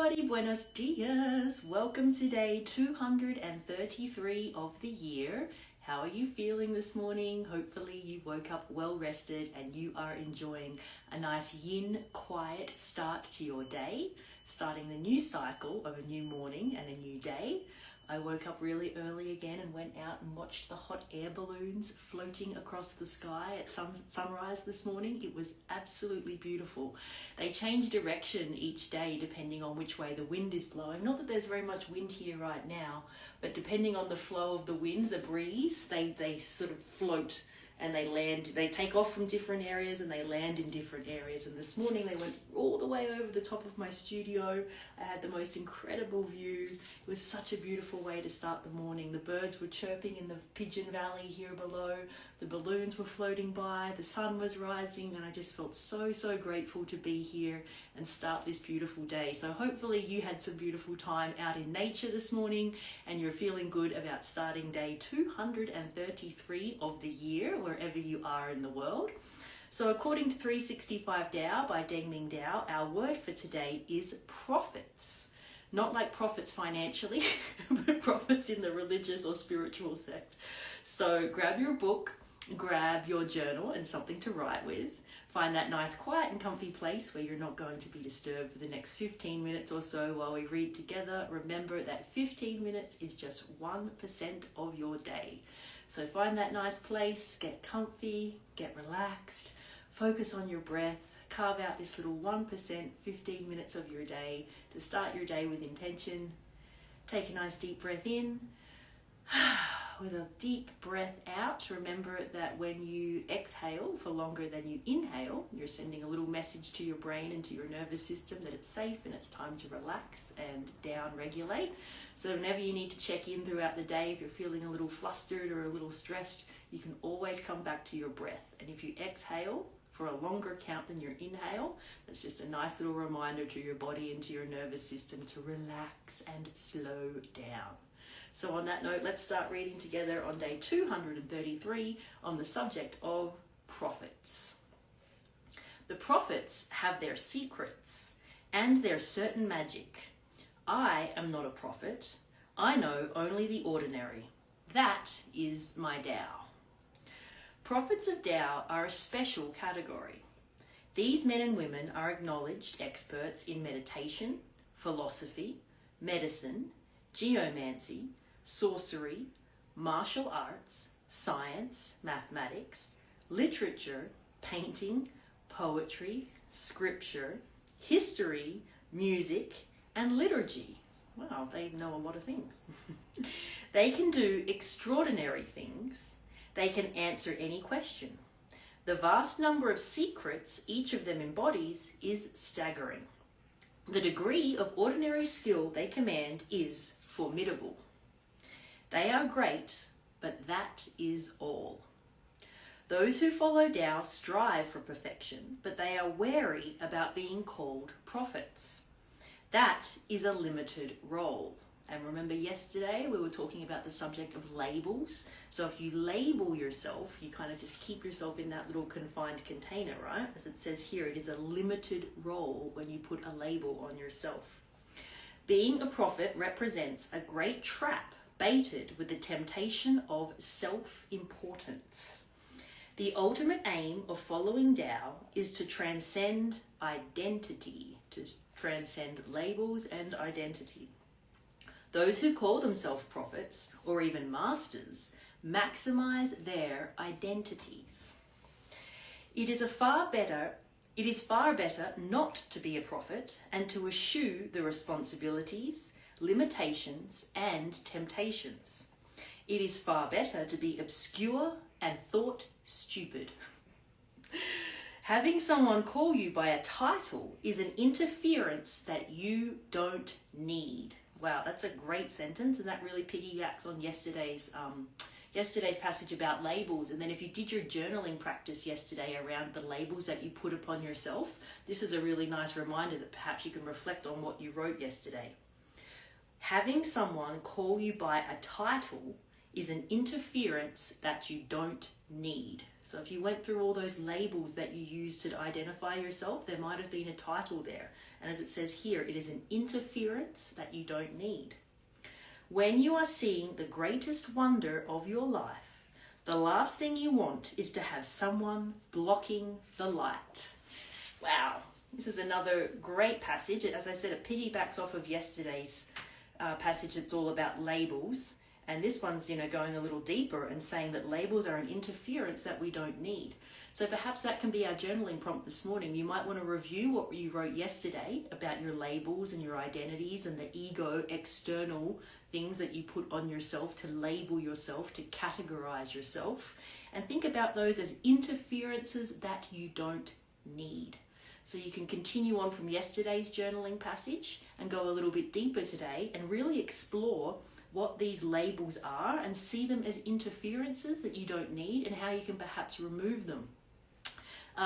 Everybody, buenos dias. Welcome to day 233 of the year. How are you feeling this morning? Hopefully you woke up well rested and you are enjoying a nice yin, quiet start to your day, starting the new cycle of a new morning and a new day. I woke up really early again and went out and watched the hot air balloons floating across the sky at sunrise this morning. It was absolutely beautiful. They change direction each day depending on which way the wind is blowing. Not that there's very much wind here right now, but depending on the flow of the wind, the breeze, they sort of float and they land. They take off from different areas and they land in different areas. And this morning they went all the way over the top of my studio. I had the most incredible view. It was such a beautiful way to start the morning. The birds were chirping in the Pigeon Valley here below. The balloons were floating by. The sun was rising, and I just felt so grateful to be here and start this beautiful day. So hopefully you had some beautiful time out in nature this morning and you're feeling good about starting day 233 of the year, wherever you are in the world. So according to 365 Tao by Deng Ming Dao, our word for today is profits. Not like profits financially, but profits in the religious or spiritual sect. So grab your book, grab your journal and something to write with. Find that nice quiet and comfy place where you're not going to be disturbed for the next 15 minutes or so while we read together. Remember that 15 minutes is just 1% of your day. So find that nice place, get comfy, get relaxed, focus on your breath, carve out this little 1%, 15 minutes of your day to start your day with intention. Take a nice deep breath in. With a deep breath out, remember that when you exhale for longer than you inhale, you're sending a little message to your brain and to your nervous system that it's safe and it's time to relax and down regulate. So whenever you need to check in throughout the day, if you're feeling a little flustered or a little stressed, you can always come back to your breath. And if you exhale for a longer count than your inhale, that's just a nice little reminder to your body and to your nervous system to relax and slow down. So on that note, let's start reading together on day 233 on the subject of profits. The prophets have their secrets and their certain magic. I am not a prophet. I know only the ordinary. That is my Tao. Prophets of Tao are a special category. These men and women are acknowledged experts in meditation, philosophy, medicine, geomancy, sorcery, martial arts, science, mathematics, literature, painting, poetry, scripture, history, music, and liturgy. Wow, they know a lot of things. They can do extraordinary things. They can answer any question. The vast number of secrets each of them embodies is staggering. The degree of ordinary skill they command is formidable. They are great, but that is all. Those who follow Tao strive for perfection, but they are wary about being called prophets. That is a limited role. And remember yesterday we were talking about the subject of labels. So if you label yourself, you kind of just keep yourself in that little confined container, right? As it says here, it is a limited role when you put a label on yourself. Being a prophet represents a great trap baited with the temptation of self-importance. The ultimate aim of following Tao is to transcend identity, to transcend labels and identity. Those who call themselves prophets or even masters maximize their identities. It is far better not to be a prophet and to eschew the responsibilities, limitations, and temptations. It is far better to be obscure and thought stupid. Having someone call you by a title is an interference that you don't need. Wow, that's a great sentence, and that really piggybacks on yesterday's passage about labels. And then if you did your journaling practice yesterday around the labels that you put upon yourself, this is a really nice reminder that perhaps you can reflect on what you wrote yesterday. Having someone call you by a title is an interference that you don't need. So if you went through all those labels that you used to identify yourself, there might have been a title there. And as it says here, it is an interference that you don't need. When you are seeing the greatest wonder of your life, the last thing you want is to have someone blocking the light. Wow, this is another great passage. As I said, it piggybacks off of yesterday's passage that's all about labels. And this one's, going a little deeper and saying that labels are an interference that we don't need. So perhaps that can be our journaling prompt this morning. You might want to review what you wrote yesterday about your labels and your identities and the ego, external things that you put on yourself to label yourself, to categorize yourself. And think about those as interferences that you don't need. So you can continue on from yesterday's journaling passage and go a little bit deeper today and really explore what these labels are and see them as interferences that you don't need and how you can perhaps remove them.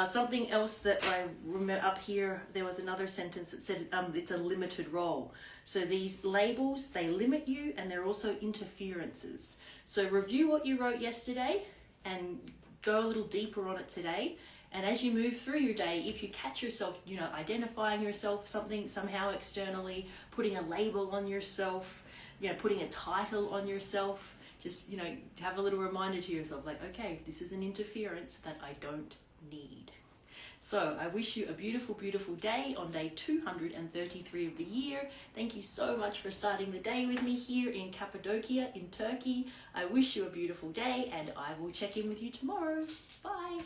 Something else that I remember up here, there was another sentence that said it's a limited role. So these labels, they limit you and they're also interferences. So review what you wrote yesterday and go a little deeper on it today. And as you move through your day, if you catch yourself, identifying yourself somehow externally, putting a label on yourself, putting a title on yourself, just, have a little reminder to yourself, like, okay, this is an interference that I don't need. So I wish you a beautiful, beautiful day on day 233 of the year. Thank you so much for starting the day with me here in Cappadocia in Turkey. I wish you a beautiful day and I will check in with you tomorrow. Bye.